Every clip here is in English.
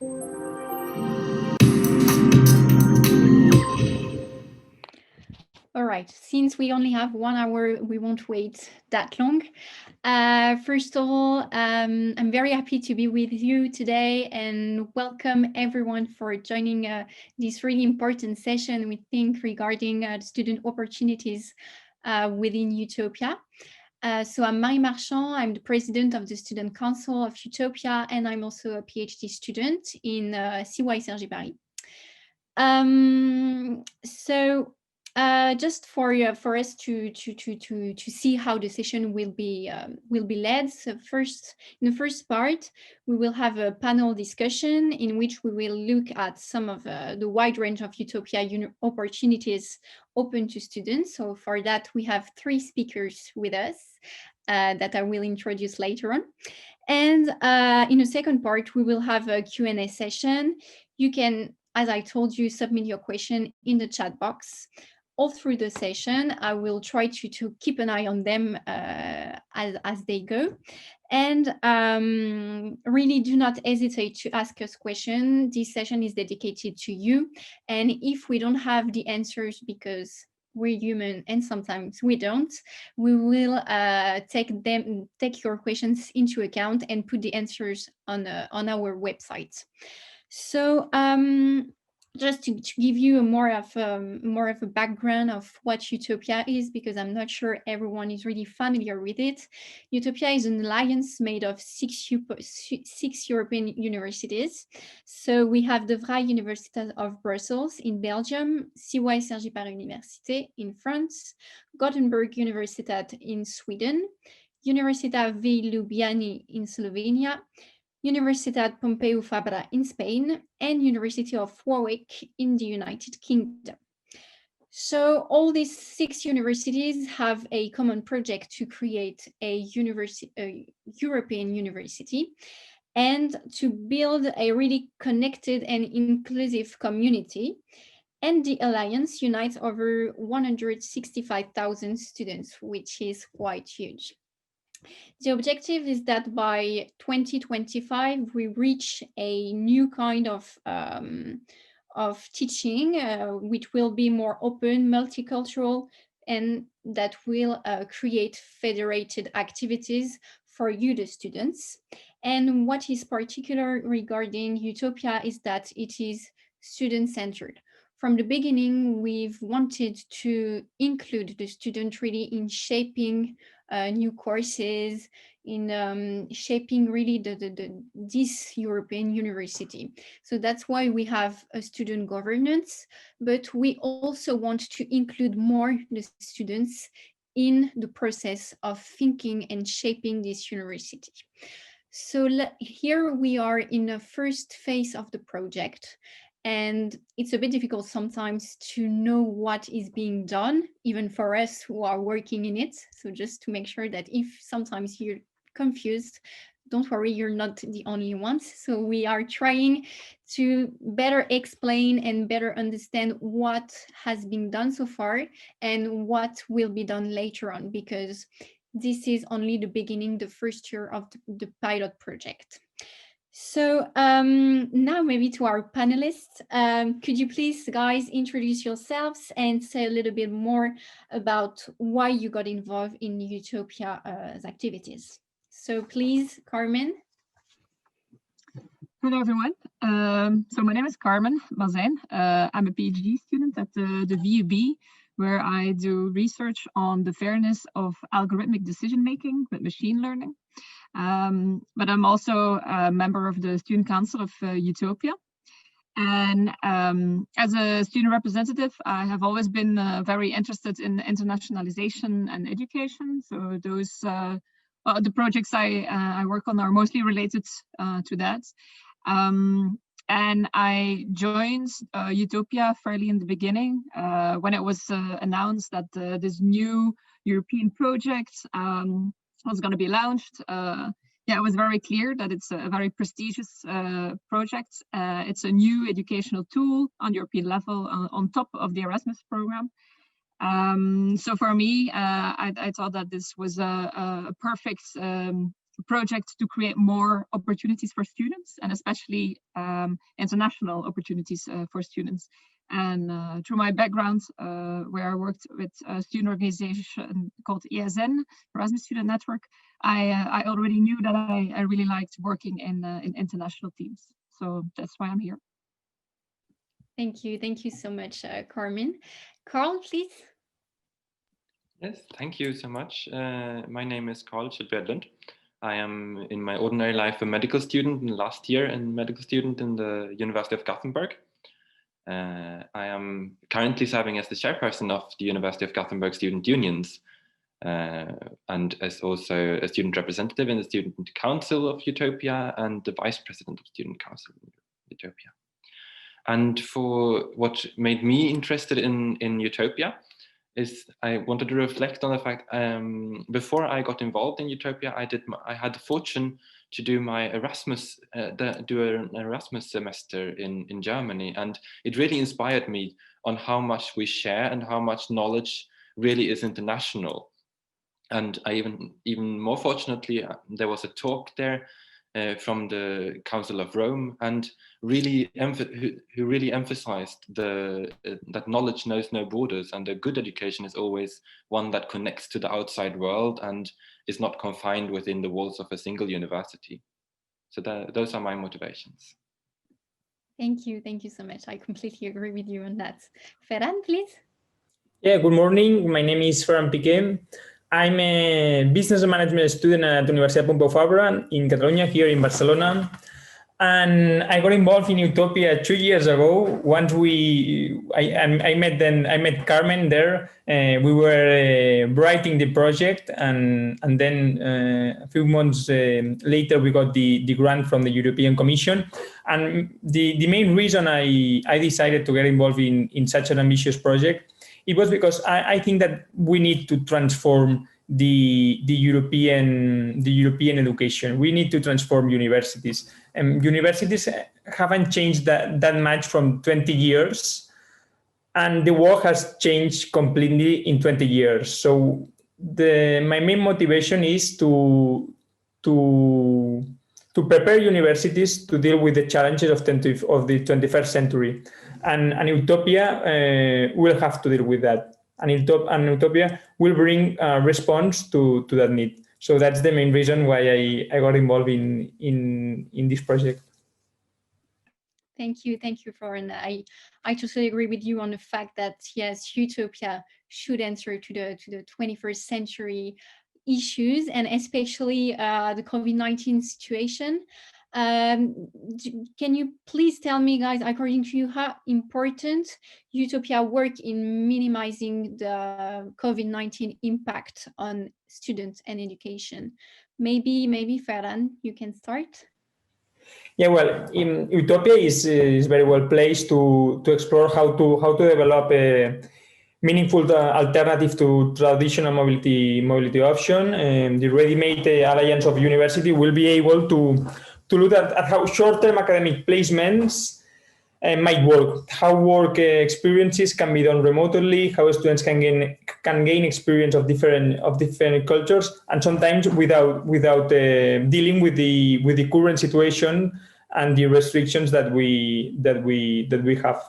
All right, since we only have 1 hour, we won't wait that long. First of all, I'm very happy to be with you today and welcome everyone for joining this really important session, we think, regarding student opportunities within Utopia. So I'm Marchand, I'm the president of the Student Council of Utopia, and I'm also a PhD student in CY Cergy Paris. Just for us to see how the session will be led. So in the first part, we will have a panel discussion in which we will look at some of the wide range of Utopia opportunities open to students. So for that, we have 3 speakers with us that I will introduce later on. And in the second part, we will have a Q&A session. You can, as I told you, submit your question in the chat box. All through the session, I will try to keep an eye on them as they go. And really do not hesitate to ask us questions. This session is dedicated to you. And if we don't have the answers because we're human and sometimes we don't, we will take your questions into account and put the answers on our website. So just to give you more of a background of what Utopia is, because I'm not sure everyone is really familiar with it. Utopia is an alliance made of 6 European universities. So we have the Vrije Universiteit of Brussels in Belgium, CY Cergy Paris Université in France, Gothenburg Universiteit in Sweden, Universitat V. Ljubljana in Slovenia, Universitat Pompeu Fabra in Spain, and University of Warwick in the United Kingdom. So all these 6 universities have a common project to create a European university and to build a really connected and inclusive community. And the Alliance unites over 165,000 students, which is quite huge. The objective is that by 2025, we reach a new kind of teaching, which will be more open, multicultural, and that will create federated activities for you, the students. And what is particular regarding Utopia is that it is student-centered. From the beginning, we've wanted to include the student really in shaping new courses, in shaping really this European university. So that's why we have a student governance, but we also want to include more the students in the process of thinking and shaping this university. So here we are in the first phase of the project. And it's a bit difficult sometimes to know what is being done, even for us who are working in it. So just to make sure that if sometimes you're confused, don't worry, you're not the only ones. So we are trying to better explain and better understand what has been done so far and what will be done later on, because this is only the beginning, the first year of the pilot project. So now maybe to our panelists, could you please, guys, introduce yourselves and say a little bit more about why you got involved in Utopia's activities? So please, Carmen. Hello, everyone. So my name is Carmen Mazijn. I'm a PhD student at the VUB, where I do research on the fairness of algorithmic decision-making with machine learning. But I'm also a member of the Student Council of Utopia. And as a student representative, I have always been very interested in internationalization and education. So those, the projects I work on are mostly related to that. And I joined Utopia fairly in the beginning when it was announced that this new European project was going to be launched. Yeah, it was very clear that it's a very prestigious project. It's a new educational tool on European level on top of the Erasmus program. So for me, I thought that this was a perfect project to create more opportunities for students, and especially international opportunities for students. And through my background, where I worked with a student organization called ESN, Erasmus Student Network, I already knew that I really liked working in international teams. So that's why I'm here. Thank you so much, Carmen. Karl, please. Yes, thank you so much. My name is Karl Schildreddlin. I am in my ordinary life a medical student, and last year a medical student in the University of Gothenburg. I am currently serving as the chairperson of the University of Gothenburg Student Unions, and as also a student representative in the Student Council of Utopia and the vice president of Student Council in Utopia. And for what made me interested in Utopia is I wanted to reflect on the fact before I got involved in Utopia, I had the fortune to do my Erasmus, an Erasmus semester in Germany, and it really inspired me on how much we share and how much knowledge really is international. And I even more fortunately, there was a talk there from the Council of Rome, and really who really emphasized that knowledge knows no borders, and a good education is always one that connects to the outside world and is not confined within the walls of a single university. So those are my motivations. Thank you so much. I completely agree with you on that. Ferran, please. Yeah, good morning. My name is Ferran Piqué. I'm a business management student at the Universitat Pompeu Fabra in Catalonia, here in Barcelona. And I got involved in Utopia 2 years ago. Once I met Carmen there. We were writing the project, and then a few months later we got the grant from the European Commission. And the main reason I decided to get involved in such an ambitious project, it was because I think that we need to transform the European education. We need to transform universities. Universities haven't changed that much from 20 years, and the world has changed completely in 20 years. So my main motivation is to prepare universities to deal with the challenges of the 21st century. And Utopia will have to deal with that. And Utopia will bring a response to that need. So that's the main reason why I got involved in this project. Thank you, Ferran. I totally agree with you on the fact that yes, Utopia should answer to the 21st century issues, and especially the COVID-19 situation. Can you please tell me, guys, according to you, how important Utopia work in minimizing the COVID-19 impact on students and education? Maybe Ferran, you can start. Yeah, well, Utopia is very well placed to explore how to develop a meaningful alternative to traditional mobility option. The ready-made alliance of university will be able to look at how short-term academic placements might work, how work experiences can be done remotely, how students can gain experience of different cultures, and sometimes without dealing with the current situation and the restrictions that we have.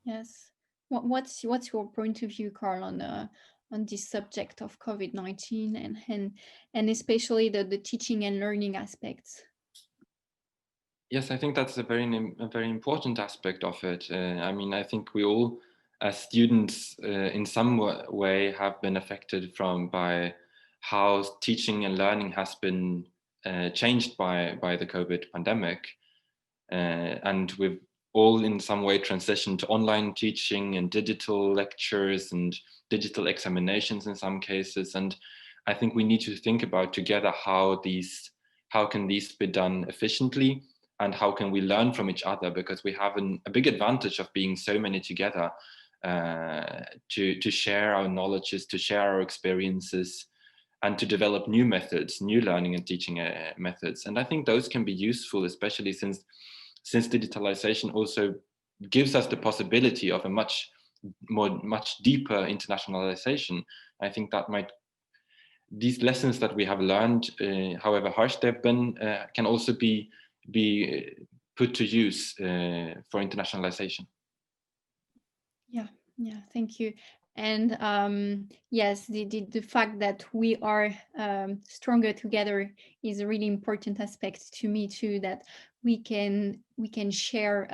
Yes. What's your point of view, Karl, on this subject of COVID-19 and especially the teaching and learning aspects? Yes, I think that's a very important aspect of it. I mean, I think we all, as students, in some way, have been affected by how teaching and learning has been changed by the COVID pandemic, and we've all in some way transitioned to online teaching and digital lectures and digital examinations in some cases. And I think we need to think about together how can these be done efficiently, and how can we learn from each other, because we have a big advantage of being so many together to share our knowledges, to share our experiences, and to develop new methods, new learning and teaching methods. And I think those can be useful, especially since digitalization also gives us the possibility of a much deeper internationalization. I think that might these lessons that we have learned, however harsh they've been, can also be put to use for internationalization. Yeah, thank you. And yes, the fact that we are stronger together is a really important aspect to me too, that we can share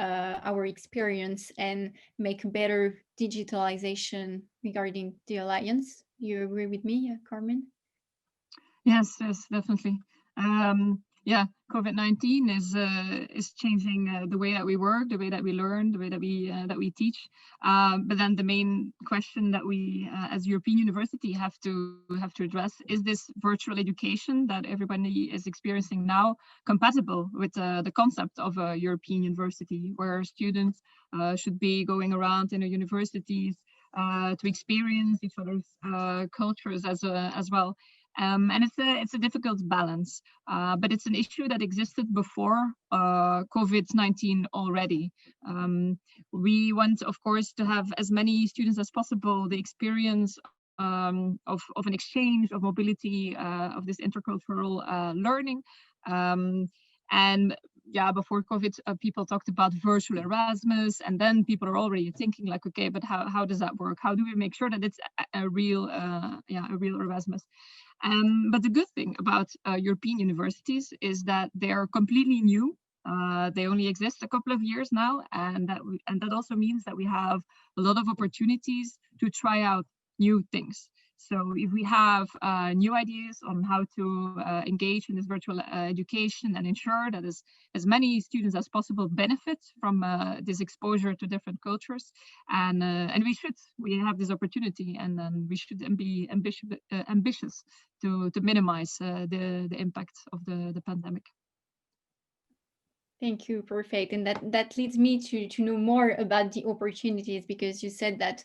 our experience and make better digitalization regarding the alliance. You agree with me, Carmen? Yes, definitely. Yeah, COVID-19 is changing the way that we work, the way that we learn, the way that we teach. But then the main question that we, as European University, have to address is this virtual education that everybody is experiencing now compatible with the concept of a European university, where students should be going around in the universities to experience each other's cultures as well. And it's a difficult balance, but it's an issue that existed before COVID-19 already. We want, of course, to have as many students as possible the experience of an exchange, of mobility, of this intercultural learning. And yeah, before COVID, people talked about virtual Erasmus, and then people are already thinking like, okay, but how does that work? How do we make sure that it's a real Erasmus? But the good thing about European universities is that they are completely new. They only exist a couple of years now, and that also means that we have a lot of opportunities to try out new things. So if we have new ideas on how to engage in this virtual education and ensure that as many students as possible benefit from this exposure to different cultures, and we have this opportunity, and then we should be ambitious to minimize the impact of the pandemic. Thank you, perfect. And that leads me to know more about the opportunities, because you said that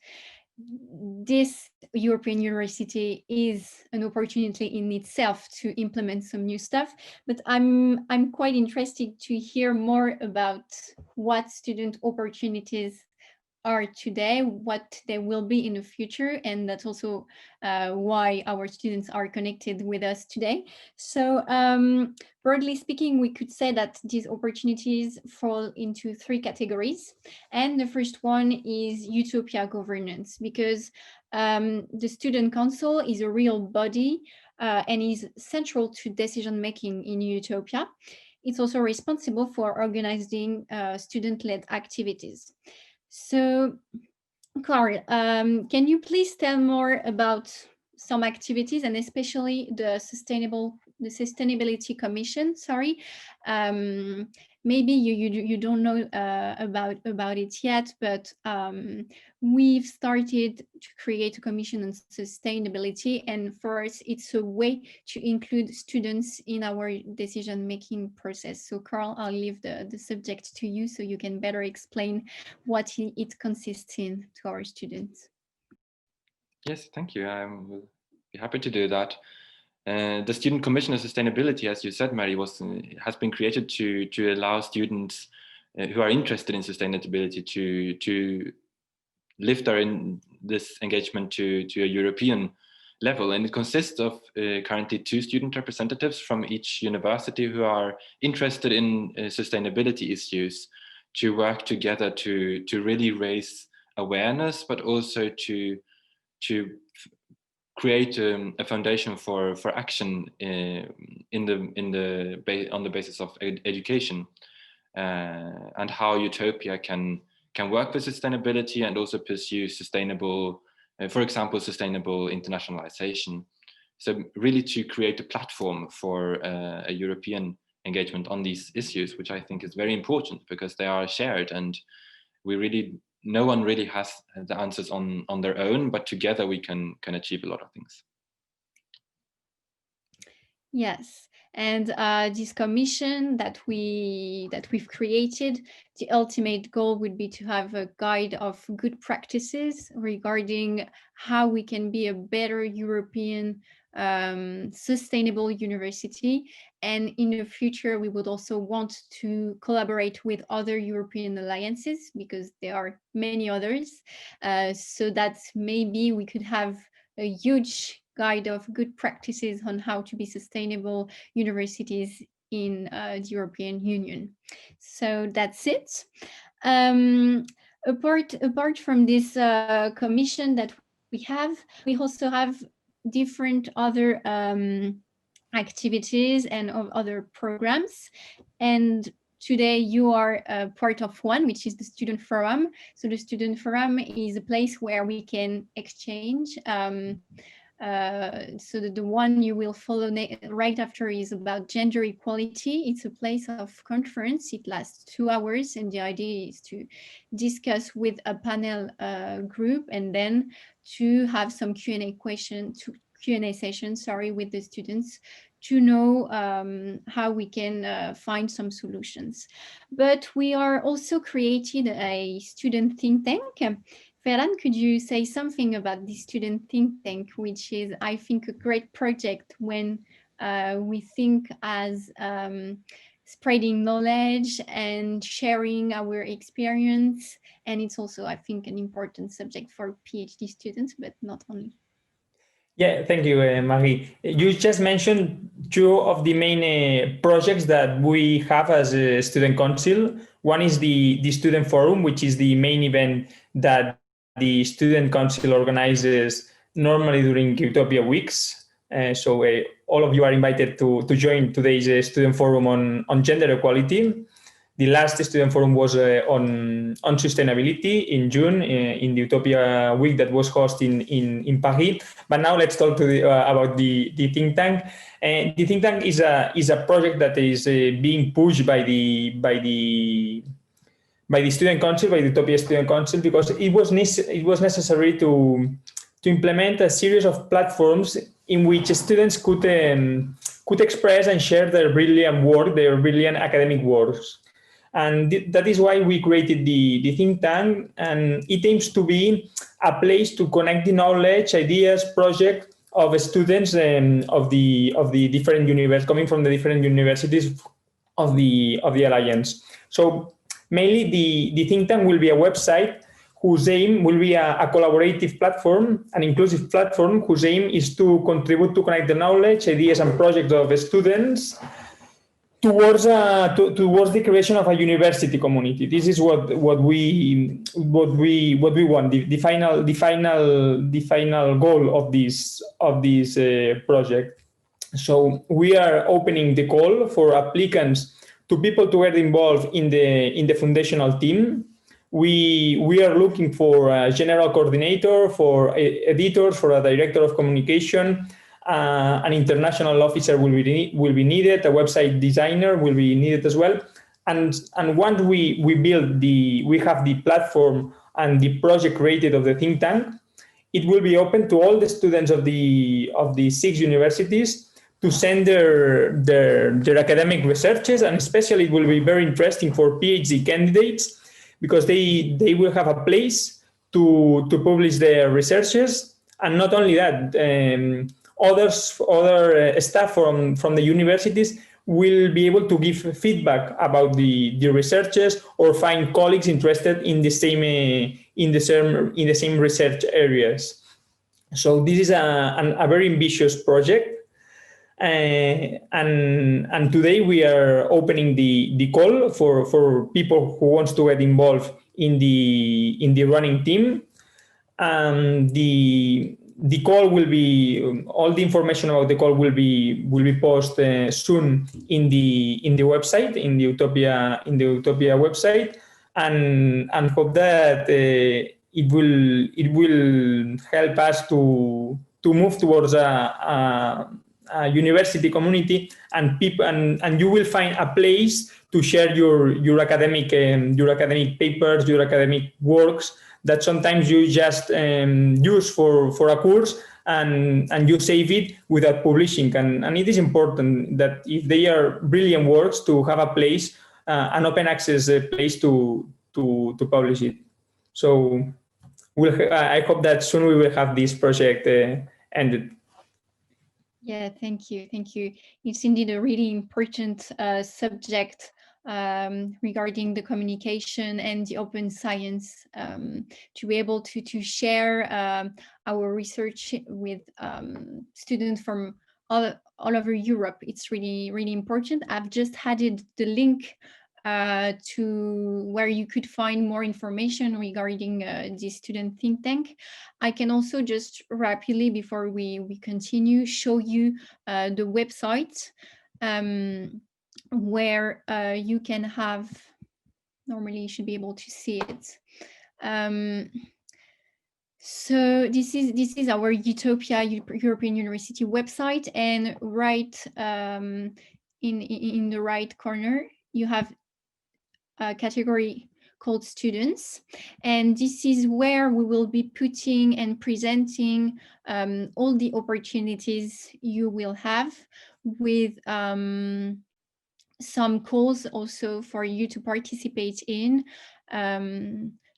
this European University is an opportunity in itself to implement some new stuff, but I'm quite interested to hear more about what student opportunities are today, what they will be in the future, and that's also why our students are connected with us today. So broadly speaking, we could say that these opportunities fall into three categories. And the first one is Utopia governance, because the student council is a real body and is central to decision-making in Utopia. It's also responsible for organizing student-led activities. So, Karl, can you please tell more about some activities, and especially the Sustainability Commission? Sorry, maybe you don't know about it yet, but we've started to create a commission on sustainability, and for us, it's a way to include students in our decision-making process. So, Karl, I'll leave the subject to you so you can better explain what it consists in to our students. Yes, thank you. I will be happy to do that. The Student Commission on Sustainability, as you said, Mary, has been created to allow students who are interested in sustainability to lift this engagement to a European level. And it consists of currently 2 student representatives from each university who are interested in sustainability issues, to work together to really raise awareness, but also to create a foundation for action on the basis of education, and how Utopia can work with sustainability and also pursue sustainable, for example, sustainable internationalization. So really to create a platform for a European engagement on these issues, which I think is very important because they are shared, and no one really has the answers on their own, but together we can achieve a lot of things. Yes, and this commission that we've created, the ultimate goal would be to have a guide of good practices regarding how we can be a better European sustainable university. And in the future, we would also want to collaborate with other European alliances, because there are many others, so that maybe we could have a huge guide of good practices on how to be sustainable universities in the European Union. So that's it. Apart from this commission that we also have different other activities and of other programs. And today you are part of one, which is the Student Forum. So the Student Forum is a place where we can exchange. So the one you will follow right after is about gender equality. It's a place of conference. It lasts 2 hours, and the idea is to discuss with a panel group, and then to have some Q&A session, with the students, to know how we can find some solutions. But we are also created a student think tank. Ferran, could you say something about the student think tank, which is, I think, a great project when we think as spreading knowledge and sharing our experience. And it's also, I think, an important subject for PhD students, but not only. Yeah, thank you, Marie. You just mentioned 2 of the main projects that we have as a student council. One is the Student Forum, which is the main event that the Student Council organizes normally during Utopia weeks. So all of you are invited to join today's Student Forum on gender equality. The last Student Forum was on sustainability in June in the Utopia week that was hosted in Paris. But now let's talk about the think tank. The think tank is a project that is being pushed by the Student Council, by the Utopia Student Council, because it was necessary to implement a series of platforms in which students could express and share their brilliant work, their brilliant academic works. And that is why we created the think tank, and it aims to be a place to connect the knowledge, ideas, projects of students of the different universities, coming from the different universities of the Alliance. So mainly the think tank will be a website whose aim will be a collaborative platform, an inclusive platform whose aim is to contribute to connect the knowledge, ideas, and projects of students towards the creation of a university community. This is what we want. The final goal of this project. So we are opening the call for applicants to people to get involved in the foundational team. We are looking for a general coordinator, for editors, for a director of communication. An international officer will be needed. A website designer will be needed as well. And once we have the platform and the project created of the think tank, it will be open to all the students of the 6 universities to send their academic researches, and especially it will be very interesting for PhD candidates because they will have a place to publish their researches. And not only that, other staff from the universities will be able to give feedback about the researches or find colleagues interested in the same research areas. So this is a very ambitious project, and today we are opening the call for people who wants to get involved in the running team. The call will be, all the information about the call will be posted soon in the website, in the Utopia website, and hope that it will help us to move towards a university community, and people, and you will find a place to share your academic papers, your academic works that sometimes you just use for a course and you save it without publishing. And it is important that if they are brilliant works, to have a place, an open access place to publish it. So I hope that soon we will have this project ended. Yeah, thank you. It's indeed a really important subject regarding the communication and the open science, to be able to share our research with students from all over Europe. It's really, really important. I've just added the link to where you could find more information regarding the student think tank. I can also just rapidly, before we continue, show you the website where you can have, normally you should be able to see it. So this is our Utopia European University website, and right in the right corner you have a category called students, and this is where we will be putting and presenting all the opportunities you will have, with some calls also for you to participate in,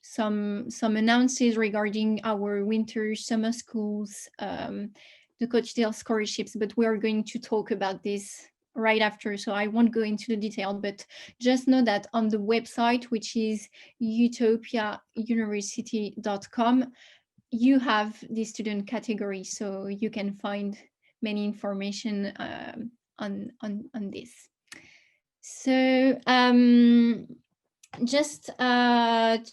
some announces regarding our winter summer schools, the Cochdale scholarships, but we are going to talk about this right after, so I won't go into the detail, but just know that on the website, which is utopiauniversity.com, you have the student category, so you can find many information on this. So just to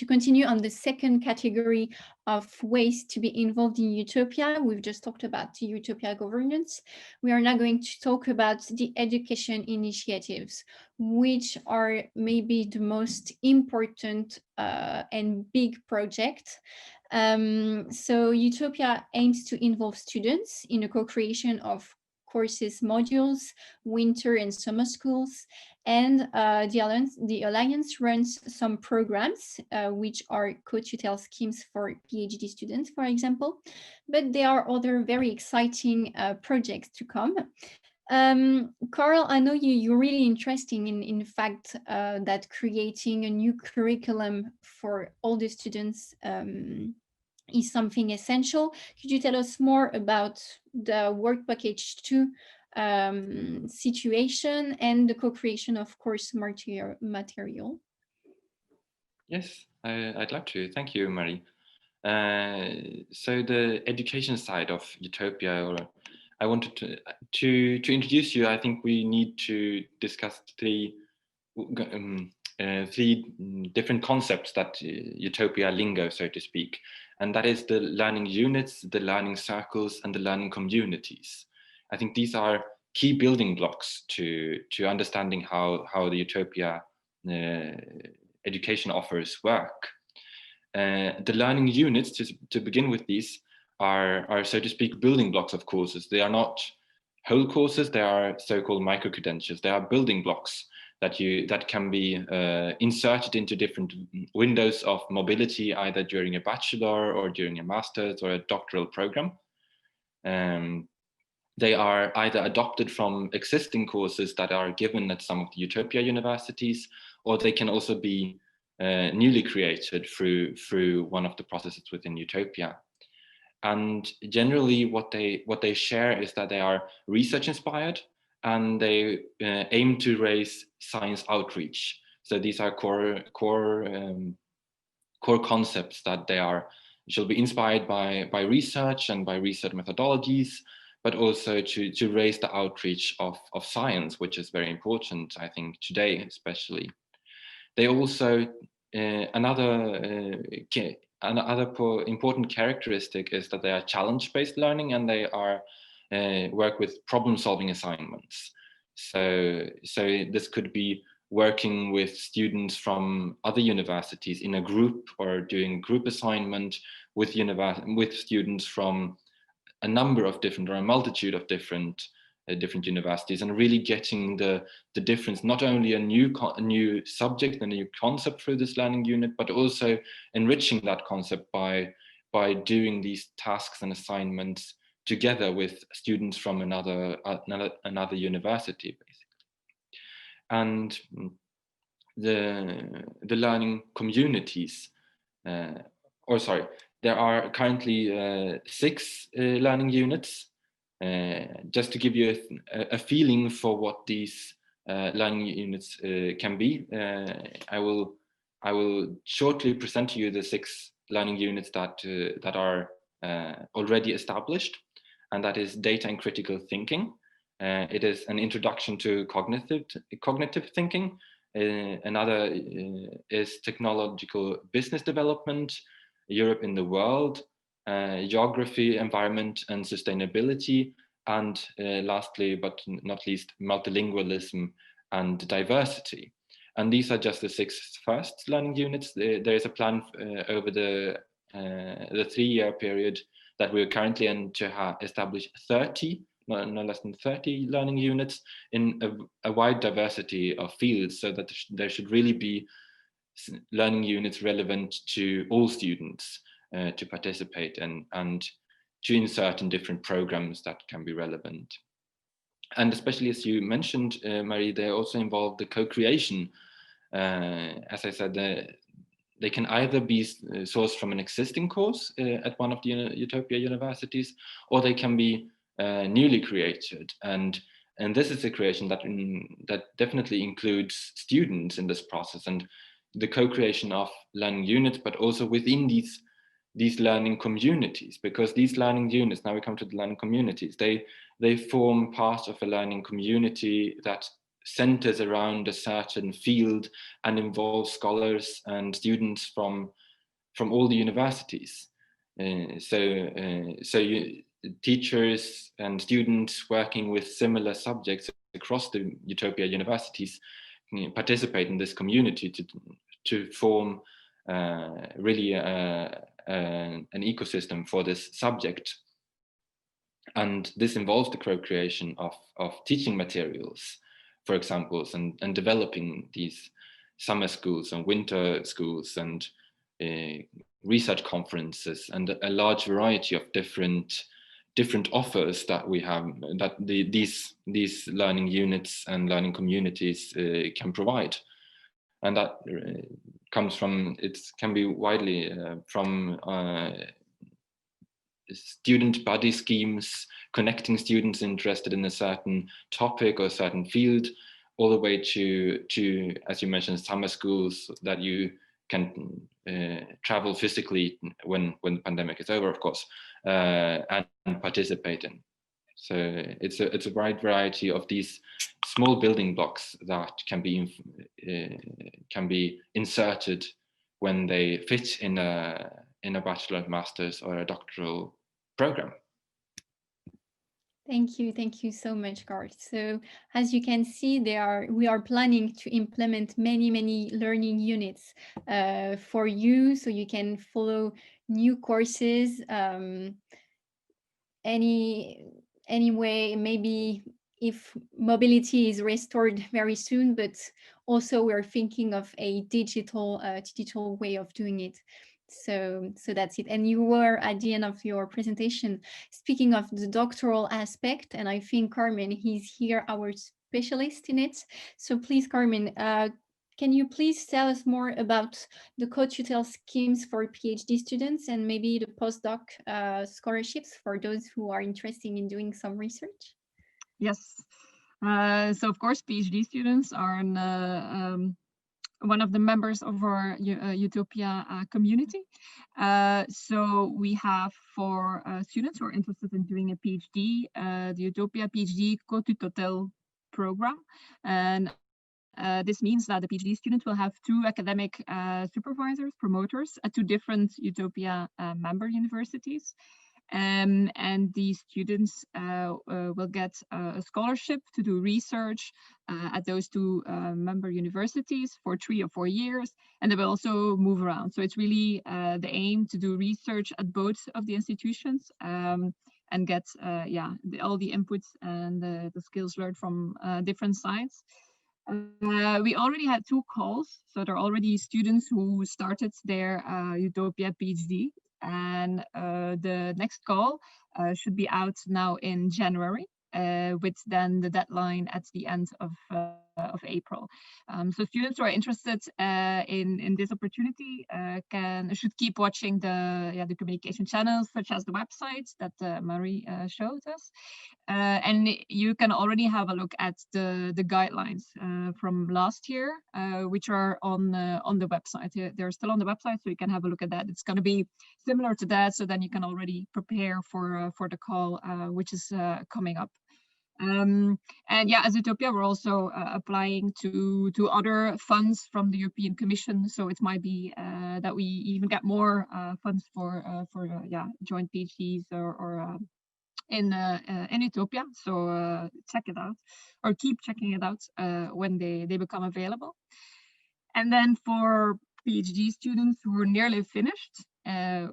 continue on the second category of ways to be involved in Utopia, we've just talked about the Utopia governance. We are now going to talk about the education initiatives, which are maybe the most important and big project. So Utopia aims to involve students in a co-creation of courses, modules, winter and summer schools, and the Alliance runs some programs, which are co-tutel schemes for PhD students, for example, but there are other very exciting projects to come. Karl, I know you're really interested in the fact that creating a new curriculum for all the students is something essential. Could you tell us more about the work package 2 situation and the co-creation of course material? Yes, I'd love to. Thank you, Marie. So the education side of Utopia, or I wanted to introduce you. I think we need to discuss three different concepts that Utopia lingo, so to speak, and that is the learning units, the learning circles, and the learning communities. I think these are key building blocks to understanding how the Utopia education offers work. The learning units, to begin with, these are, so to speak, building blocks of courses. They are not whole courses, they are so-called micro-credentials. They are building blocks that can be inserted into different windows of mobility, either during a bachelor or during a master's or a doctoral program. They are either adopted from existing courses that are given at some of the Utopia universities, or they can also be newly created through one of the processes within Utopia. And generally what they share is that they are research inspired, and they aim to raise science outreach. So these are core concepts that shall be inspired by research and by research methodologies, but also to raise the outreach of science, which is very important, I think, today especially. They also, another important characteristic is that they are challenge-based learning, and they are work with problem-solving assignments. So this could be working with students from other universities in a group, or doing group assignment with students from a number of different, or a multitude of different universities, and really getting the difference, not only a new subject, a new concept through this learning unit, but also enriching that concept by doing these tasks and assignments together with students from another university, basically. And the learning communities, there are currently 6 learning units. Just to give you a feeling for what these learning units can be. I will shortly present to you the 6 learning units that are already established, and that is data and critical thinking. It is an introduction to cognitive thinking. Another is technological business development, Europe in the world, geography, environment, and sustainability, and lastly, but not least, multilingualism and diversity. And these are just the 6 first learning units. There is a plan over the 3-year period that we're currently in to establish 30, no less than 30 learning units in a wide diversity of fields, so that there should really be learning units relevant to all students to participate in, and to insert in different programs that can be relevant. And especially, as you mentioned, Marie, they also involve the co-creation. As I said, they can either be sourced from an existing course at one of the Utopia universities, or they can be newly created. And this is a creation that definitely includes students in this process, and the co-creation of learning units, but also within these learning communities, because these learning units, now we come to the learning communities, they form part of a learning community that centers around a certain field and involves scholars and students from all the universities. Teachers and students working with similar subjects across the Utopia universities participate in this community to form really an ecosystem for this subject. And this involves the co-creation of teaching materials, for example, and developing these summer schools and winter schools and research conferences, and a large variety of different offers that we have, that these learning units and learning communities can provide. And that comes from, it can be widely from student buddy schemes, connecting students interested in a certain topic or a certain field, all the way to, as you mentioned, summer schools that you can travel physically when the pandemic is over, of course, and participate in. So it's a wide variety of these small building blocks that can be inserted when they fit in a bachelor, master's, or a doctoral program. Thank you so much, Karl. So as you can see, we are planning to implement many learning units for you, so you can follow new courses anyway, maybe if mobility is restored very soon, but also we're thinking of a digital way of doing it. So that's it. And you were at the end of your presentation speaking of the doctoral aspect, and I think Carmen, he's here, our specialist in it. So please, Carmen, can you please tell us more about the co-tutel schemes for PhD students and maybe the postdoc scholarships for those who are interested in doing some research? Yes. So of course, PhD students are one of the members of our Utopia community. So we have, for students who are interested in doing a PhD, the Utopia PhD co-tutel program. And this means that the PhD student will have 2 academic supervisors, promoters, at 2 different Utopia member universities. And these students will get a scholarship to do research at those 2 member universities for 3 or 4 years, and they will also move around. So it's really the aim to do research at both of the institutions and get all the inputs and the skills learned from different sides. We already had 2 calls, so there are already students who started their Utopia PhD. And the next call should be out now in January, with then the deadline at the end of April. So students who are interested in this opportunity should keep watching the communication channels, such as the websites that Marie showed us. And you can already have a look at the guidelines from last year, which are on the website. They're still on the website, so you can have a look at that. It's going to be similar to that, so then you can already prepare for the call, which is coming up. And yeah, as Utopia, we're also applying to other funds from the European Commission. So it might be that we even get more funds for joint PhDs or in Utopia. So check it out, or keep checking it out when they become available. And then for PhD students who are nearly finished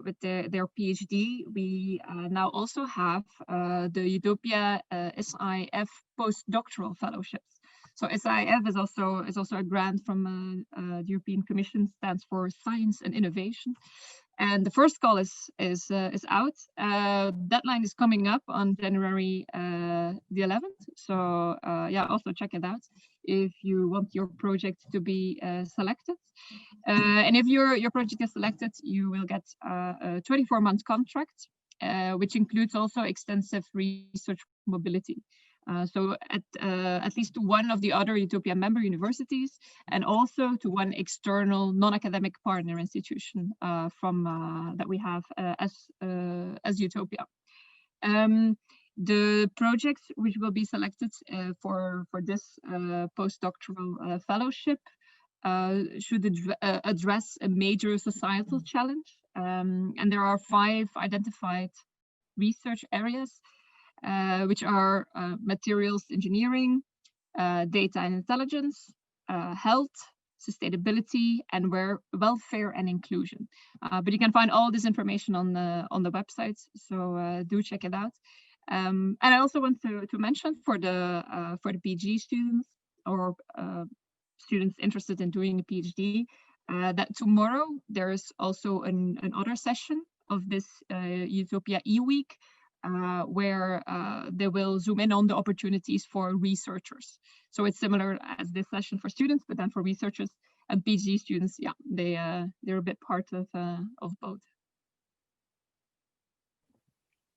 with their PhD, we now also have the Utopia SIF postdoctoral fellowships. So SIF is also a grant from the European Commission, stands for Science and Innovation. And the first call is out. Deadline is coming up on January the 11th. So yeah, also check it out if you want your project to be selected. And if your project is selected, you will get a 24-month contract, which includes also extensive research mobility. So at least to one of the other Utopia member universities, and also to one external non-academic partner institution from that we have as Utopia. The projects which will be selected for this postdoctoral fellowship should address a major societal challenge, and there are 5 identified research areas, which are materials engineering, data and intelligence, health, sustainability, and welfare and inclusion. But you can find all this information on the website, so do check it out. And I also want to mention for the PhD students or students interested in doing a PhD, that tomorrow there's also another session of this Utopia e-week, where they will zoom in on the opportunities for researchers. So it's similar as this session for students, but then for researchers and PhD students, yeah, they're a bit part of both.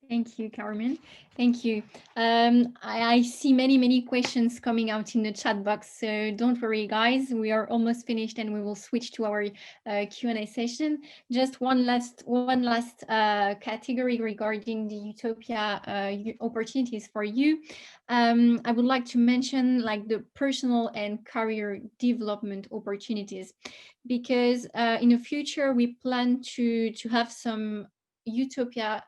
Thank you, Carmen. Thank you. I see many questions coming out in the chat box, so don't worry, guys. We are almost finished, and we will switch to our Q&A session. Just one last category regarding the Utopia opportunities for you. I would like to mention like the personal and career development opportunities, because in the future we plan to have some Utopia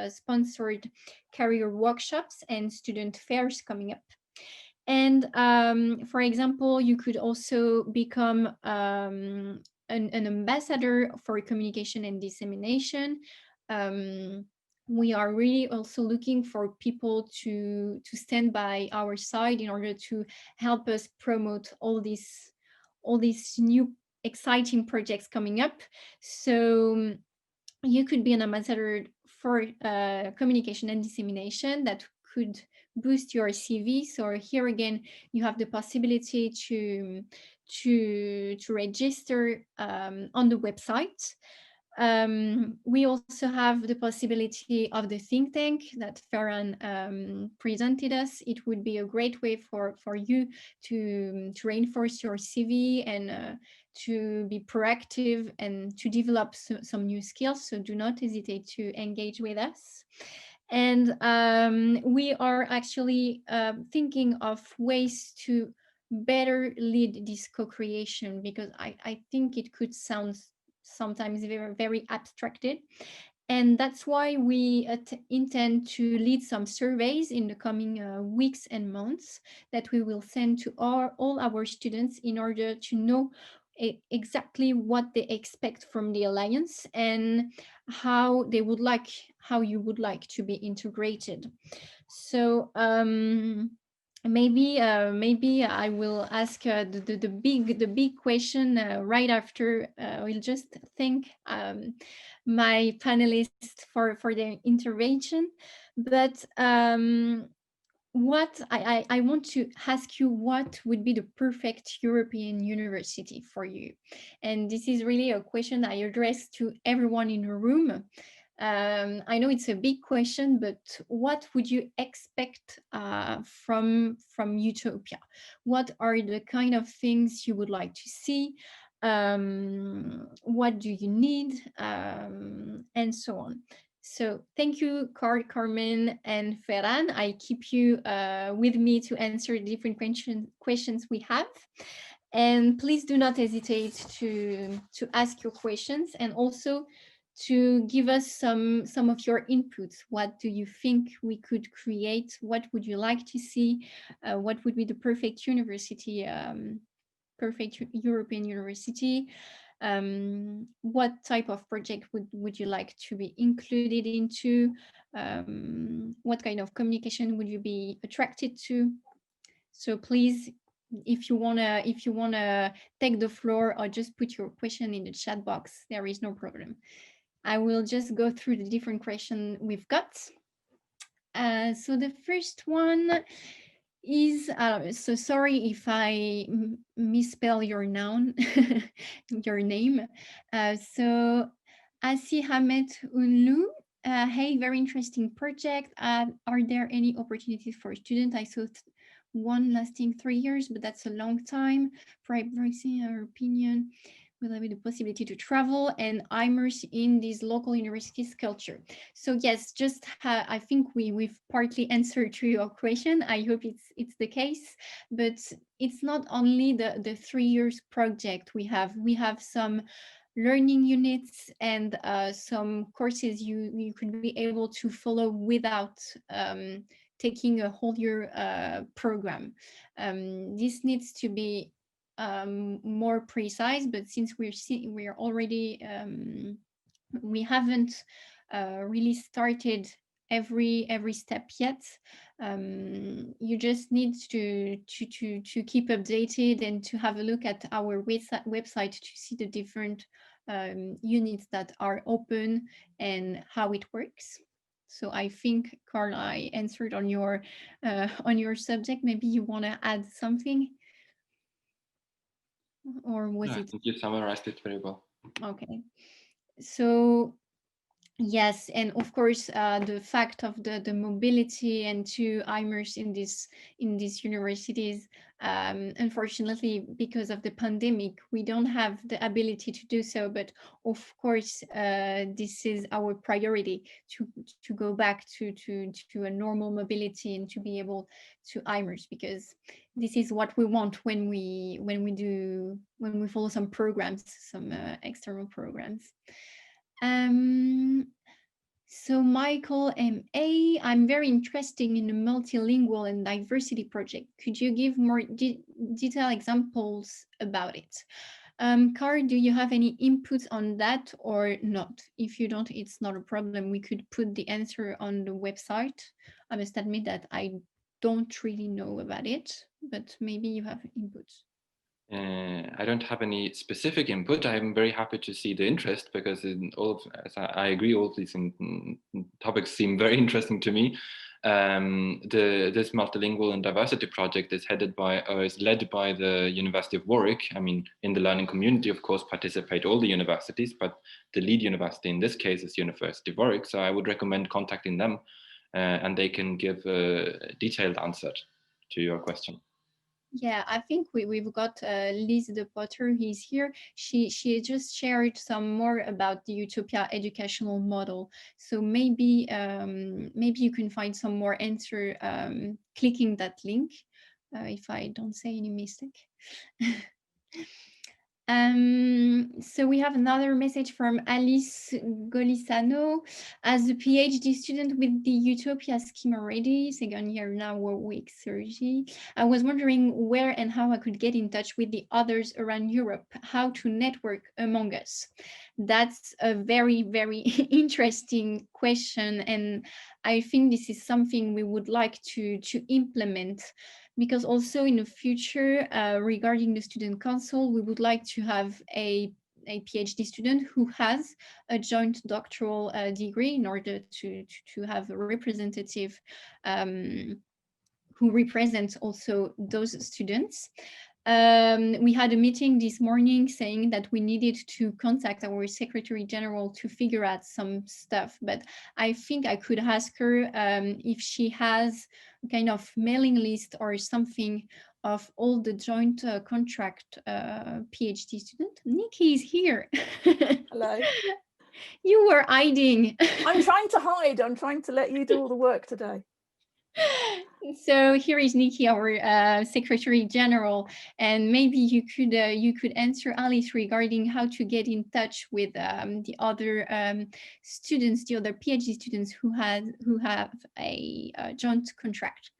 sponsored career workshops and student fairs coming up. And for example, you could also become an ambassador for communication and dissemination. We are really also looking for people to stand by our side in order to help us promote all these new exciting projects coming up. So you could be an ambassador for communication and dissemination that could boost your CV. So here again, you have the possibility to register on the website. We also have the possibility of the think tank that Ferran presented us. It would be a great way for you to reinforce your CV and to be proactive and to develop some new skills. So do not hesitate to engage with us. And we are actually thinking of ways to better lead this co-creation, because I think it could sound sometimes very abstracted. And that's why we intend to lead some surveys in the coming weeks and months that we will send to all our students in order to know exactly what they expect from the Alliance and how you would like to be integrated. So maybe I will ask the big question right after. We'll just thank my panelists for their intervention, but what I want to ask you, what would be the perfect European university for you? And this is really a question I address to everyone in the room. I know it's a big question, but what would you expect from Utopia? What are the kind of things you would like to see? What do you need? And so on. So thank you, Carl, Carmen, and Ferran. I keep you with me to answer the different questions we have. And please do not hesitate to ask your questions, and also to give us some of your inputs. What do you think we could create? What would you like to see? What would be the perfect university, perfect European university? What type of project would you like to be included into? What kind of communication would you be attracted to? So please, if you wanna take the floor, or just put your question in the chat box, there is no problem. I will just go through the different questions we've got. So the first one is, so sorry if I misspell your noun, your name. So Asi Hamet Unlu, hey, very interesting project. Are there any opportunities for students? I saw one lasting 3 years, but that's a long time. Privacy, our opinion. Will there be the possibility to travel and immerse in this local university's culture? So yes, just I think we've partly answered to your question. I hope it's the case, but it's not only the 3 years project we have some learning units and some courses you could be able to follow without taking a whole year program. This needs to be more precise, but since we're already we haven't really started every step yet. You just need to keep updated and to have a look at our website to see the different units that are open and how it works. So I think, Karl, I answered on your subject. Maybe you want to add something, or was it? I think you summarized it very well. Okay. So yes, and of course, the fact of the mobility and to immerse in these universities, unfortunately, because of the pandemic, we don't have the ability to do so. But of course, this is our priority to go back to a normal mobility and to be able to immerse, because this is what we want when we follow some programs, some external programs. So Michael M.A., I'm very interested in the multilingual and diversity project. Could you give more detailed examples about it? Karl, do you have any inputs on that or not? If you don't, it's not a problem. We could put the answer on the website. I must admit that I don't really know about it, but maybe you have inputs. I don't have any specific input. I'm very happy to see the interest, because in all of, as I agree, all of these topics seem very interesting to me. This multilingual and diversity project is led by the University of Warwick. I mean, in the learning community, of course, participate all the universities, but the lead university in this case is University of Warwick. So I would recommend contacting them, and they can give a detailed answer to your question. Yeah, I think we've got Liz de Potter. He's here. She just shared some more about the Utopia educational model. So maybe maybe you can find some more answer clicking that link, if I don't say any mistake. So we have another message from Alice Golisano. As a PhD student with the Utopia scheme already, second year now, Warwick surgery, I was wondering where and how I could get in touch with the others around Europe, how to network among us. That's a very, very interesting question. And I think this is something we would like to implement, because also in the future, regarding the student council, we would like to have a PhD student who has a joint doctoral degree in order to have a representative who represents also those students. We had a meeting this morning saying that we needed to contact our Secretary General to figure out some stuff, but I think I could ask her if she has a kind of mailing list or something of all the joint contract PhD student. Nikki is here. Hello. You were hiding. I'm trying to hide. I'm trying to let you do all the work today. So here is Nikki, our Secretary General, and maybe you could answer Alice regarding how to get in touch with the other students, the other PhD students who have a joint contract.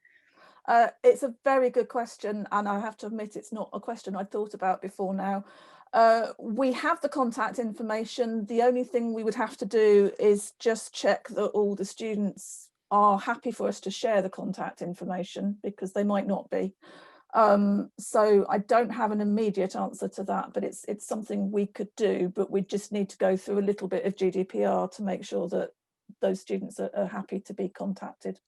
It's a very good question, and I have to admit it's not a question I'd thought about before now. We have the contact information. The only thing we would have to do is just check that all the students are happy for us to share the contact information, because they might not be. So I don't have an immediate answer to that, but it's something we could do, but we just need to go through a little bit of GDPR to make sure that those students are happy to be contacted.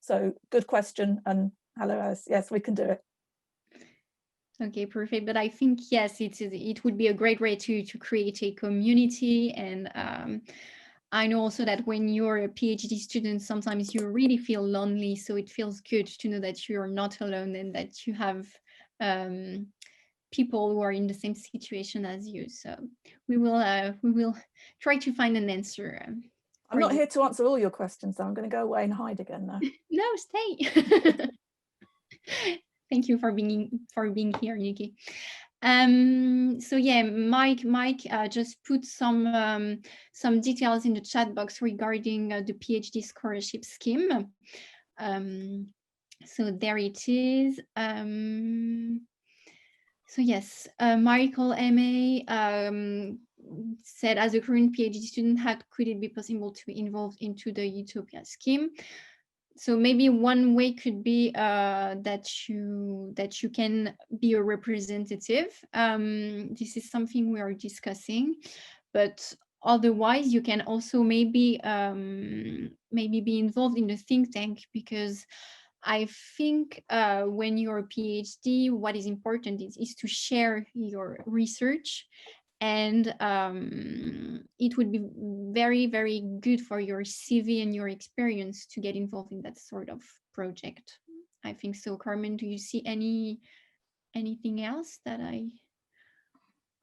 So good question, and hello Alice, yes, we can do it. Okay, perfect. But I think, yes, it would be a great way to create a community. And I know also that when you're a PhD student, sometimes you really feel lonely. So it feels good to know that you're not alone and that you have people who are in the same situation as you. So we will try to find an answer. I'm not here to answer all your questions, though. I'm going to go away and hide again now. No, stay. Thank you for being here, Nikki. So yeah, Mike just put some details in the chat box regarding the PhD scholarship scheme. So there it is. So yes, Michael MA said, as a current PhD student, how could it be possible to be involved into the Utopia scheme? So maybe one way could be that you can be a representative. This is something we are discussing, but otherwise you can also maybe be involved in the think tank, because I think when you're a PhD, what is important is to share your research. And it would be very, very good for your CV and your experience to get involved in that sort of project. I think so. Carmen, do you see anything else that I?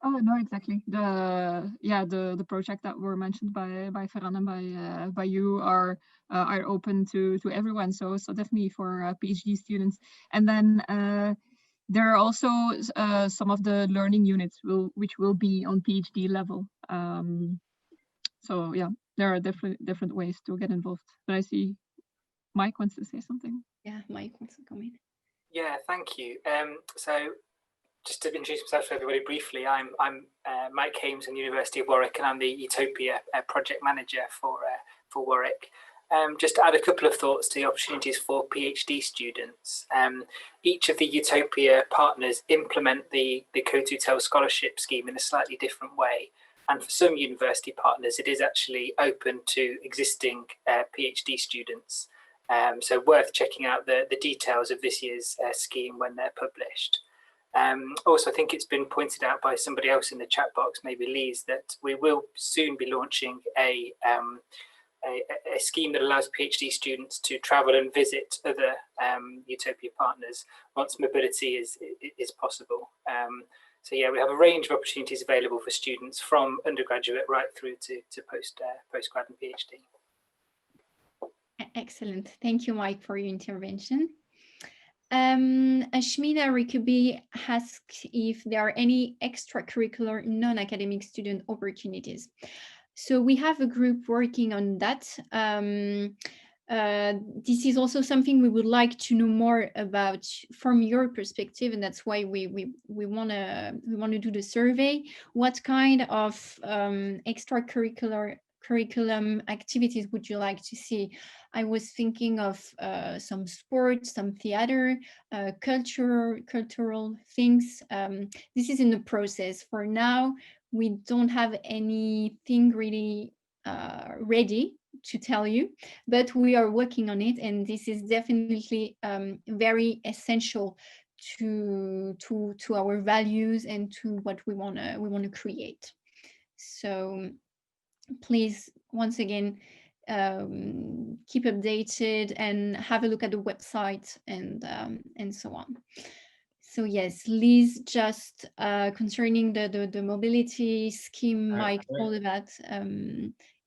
Oh no, exactly. The project that were mentioned by Ferran and by you are open to everyone. So definitely for PhD students. And then there are also some of the learning units which will be on PhD level. So yeah, there are different ways to get involved. But I see Mike wants to say something. Yeah, Mike wants to come in. Yeah, thank you. So just to introduce myself to everybody briefly, I'm Mike Hames from the University of Warwick, and I'm the Utopia project manager for Warwick. Just to add a couple of thoughts to the opportunities for PhD students. Each of the Utopia partners implement the co-tutel scholarship scheme in a slightly different way. And for some university partners, it is actually open to existing PhD students. So worth checking out the details of this year's scheme when they're published. Also, I think it's been pointed out by somebody else in the chat box, maybe Lise, that we will soon be launching a scheme that allows PhD students to travel and visit other Utopia partners once mobility is possible. So yeah, we have a range of opportunities available for students from undergraduate right through to postgrad and PhD. Excellent. Thank you, Mike, for your intervention. Ashmina Rikubi asks if there are any extracurricular non-academic student opportunities. So we have a group working on that. This is also something we would like to know more about from your perspective, and that's why we want to do the survey. What kind of extracurricular curriculum activities would you like to see? I was thinking of some sports, some theater, cultural things. This is in the process. For now, we don't have anything really ready tell you, but we are working on it, and this is definitely very essential to our values and to what we wanna create. So please, once again, keep updated and have a look at the website and so on. So yes, Liz, just concerning the mobility scheme, Mike, all of that.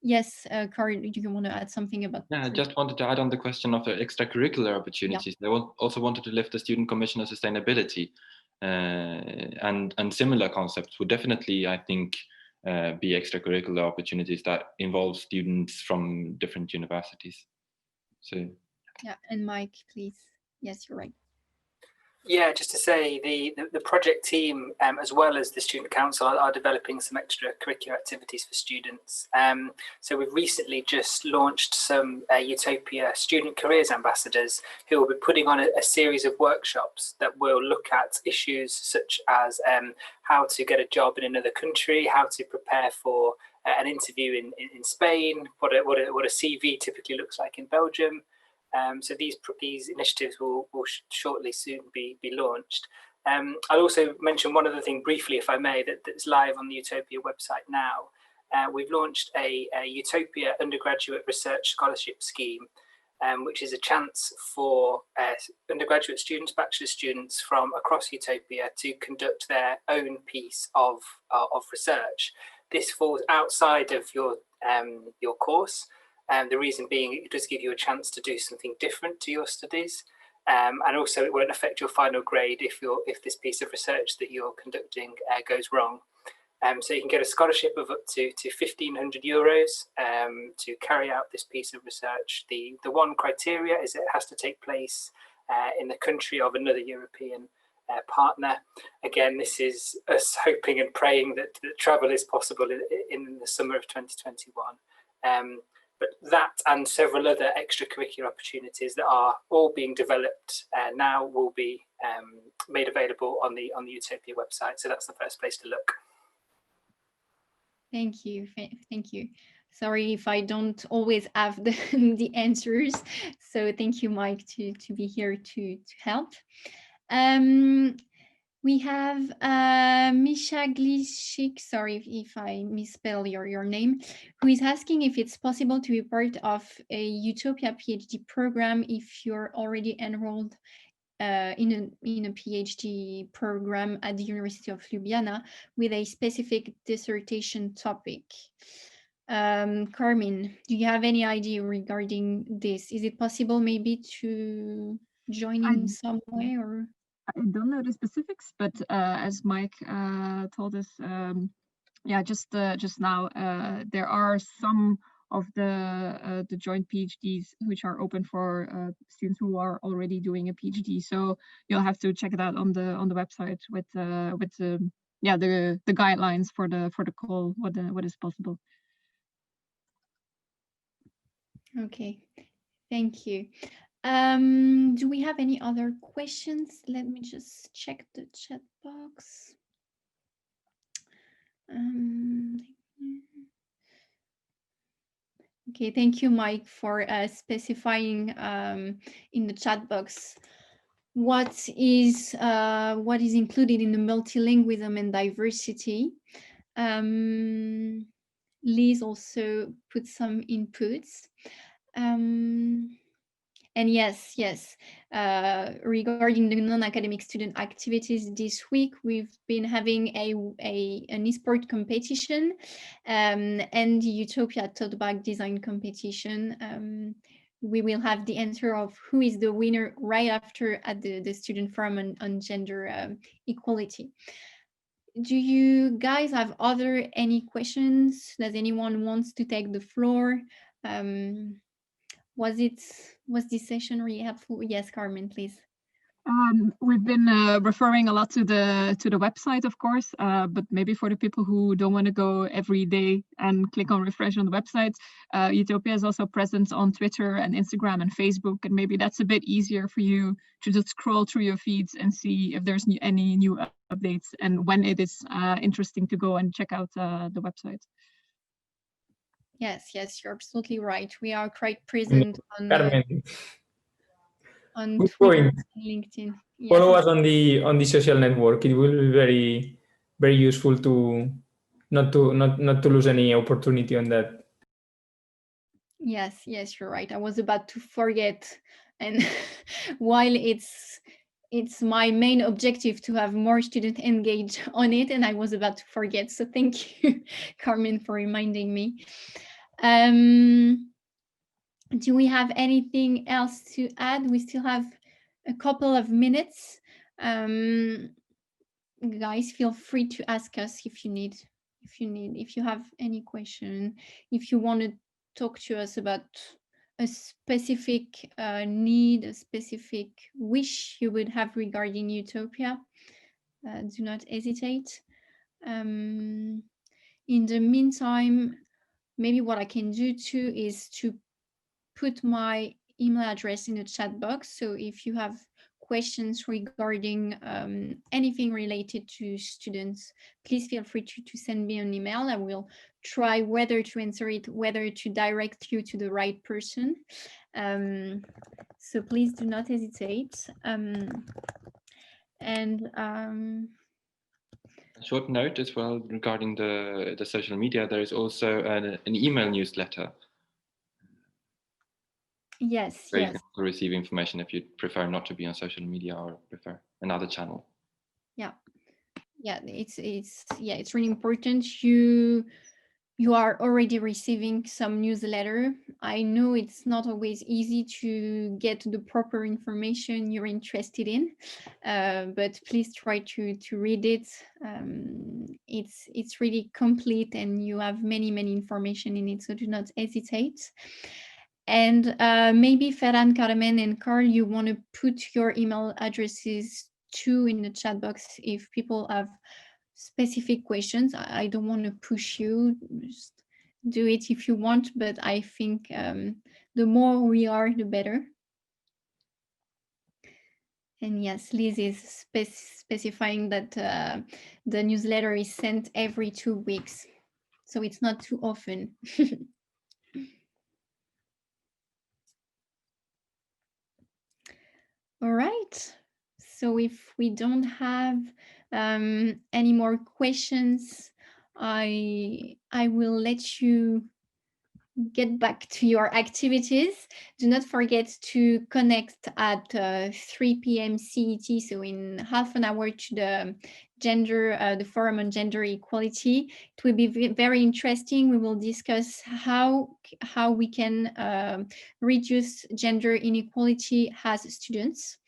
Yes, Karl, do you want to add something about? Yeah, I just wanted to add on the question of the extracurricular opportunities. Yeah. They also wanted to lift the Student Commission of Sustainability, and similar concepts would definitely, I think, be extracurricular opportunities that involve students from different universities. So yeah, and Mike, please. Yes, you're right. Yeah, just to say the project team, as well as the student council, are developing some extracurricular activities for students. So we've recently just launched some Utopia student careers ambassadors who will be putting on a series of workshops that will look at issues such as how to get a job in another country, how to prepare for an interview in Spain, what a CV typically looks like in Belgium. So these initiatives will shortly soon be launched. I'll also mention one other thing briefly, if I may, that's live on the Utopia website now. We've launched a Utopia undergraduate research scholarship scheme, which is a chance for undergraduate students, bachelor students from across Utopia to conduct their own piece of research. This falls outside of your course. The reason being, it does give you a chance to do something different to your studies, and also it won't affect your final grade if this piece of research that you're conducting goes wrong. So you can get a scholarship of up to €1,500 to carry out this piece of research. The one criteria is it has to take place in the country of another European partner. Again, this is us hoping and praying that travel is possible in the summer of 2021. But that and several other extracurricular opportunities that are all being developed now will be made available on the Utopia website. So that's the first place to look. Thank you. Thank you. Sorry if I don't always have the answers. So thank you, Mike, to be here to help. We have Misha Glishik, sorry if I misspell your name, who is asking if it's possible to be part of a Utopia PhD program if you're already enrolled in a PhD program at the University of Ljubljana with a specific dissertation topic. Carmen, do you have any idea regarding this? Is it possible maybe to join in some way, or? I don't know the specifics, but as Mike told us, yeah, just now, there are some of the joint PhDs which are open for students who are already doing a PhD. So you'll have to check it out on the website with the guidelines for the call, what is possible. Okay, thank you. Do we have any other questions? Let me just check the chat box. Okay, thank you, Mike, for specifying in the chat box what is included in the multilingualism and diversity. Liz also put some inputs. And yes, regarding the non-academic student activities this week, we've been having an eSport competition and the Utopia tote bag design competition. We will have the answer of who is the winner right after at the student forum on gender equality. Do you guys have any questions? Does anyone wants to take the floor? Was this session really helpful? Yes, Carmen, please. We've been referring a lot to the website, of course, but maybe for the people who don't want to go every day and click on refresh on the website, Utopia is also present on Twitter and Instagram and Facebook, and maybe that's a bit easier for you to just scroll through your feeds and see if there's any new updates and when it is interesting to go and check out the website. Yes, yes, you're absolutely right. We are quite present on Carmen, good Twitter point. and LinkedIn. Follow Yes. us on the social network. It will be very useful to not to lose any opportunity on that. Yes, yes, you're right. I was about to forget, and while it's my main objective to have more students engaged on it, and I was about to forget. So thank you, Carmen, for reminding me. Do we have anything else to add? We still have a couple of minutes. Guys, feel free to ask us if you have any question, if you want to talk to us about a specific need, a specific wish you would have regarding Utopia, do not hesitate. In the meantime, maybe what I can do too is to put my email address in the chat box. So if you have questions regarding anything related to students, please feel free to send me an email. I will try whether to answer it, whether to direct you to the right person. So please do not hesitate. A short note as well regarding the social media. There is also an email newsletter. Yes, where yes. you can receive information if you prefer not to be on social media or prefer another channel. Yeah, it's really important. You are already receiving some newsletter. I know it's not always easy to get the proper information you're interested in, but please try to read it. It's really complete, and you have many information in it, so do not hesitate. And maybe Ferran, Carmen, and Karl, you want to put your email addresses too in the chat box if people have specific questions. I don't want to push you. Just do it if you want, but I think the more we are, the better. And yes, Liz is specifying that the newsletter is sent every 2 weeks, so it's not too often. All right. So if we don't have any more questions, I will let you get back to your activities. Do not forget to connect at 3 p.m. CET, so in half an hour, to the forum on gender equality. It will be very interesting. We will discuss how we can reduce gender inequality as students.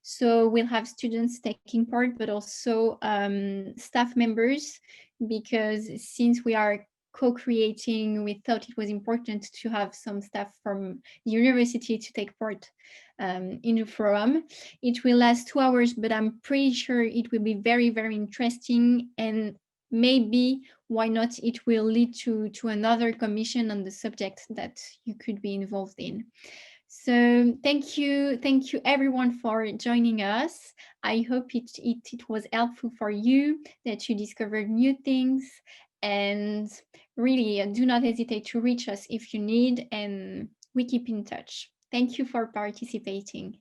So we'll have students taking part, but also staff members, because since we are co-creating, we thought it was important to have some staff from the university to take part in the forum. It will last 2 hours, but I'm pretty sure it will be very interesting, and maybe, why not, it will lead to another commission on the subject that you could be involved in. So thank you everyone for joining us. I hope it was helpful for you, that you discovered new things, and really do not hesitate to reach us if you need, and we keep in touch. Thank you for participating.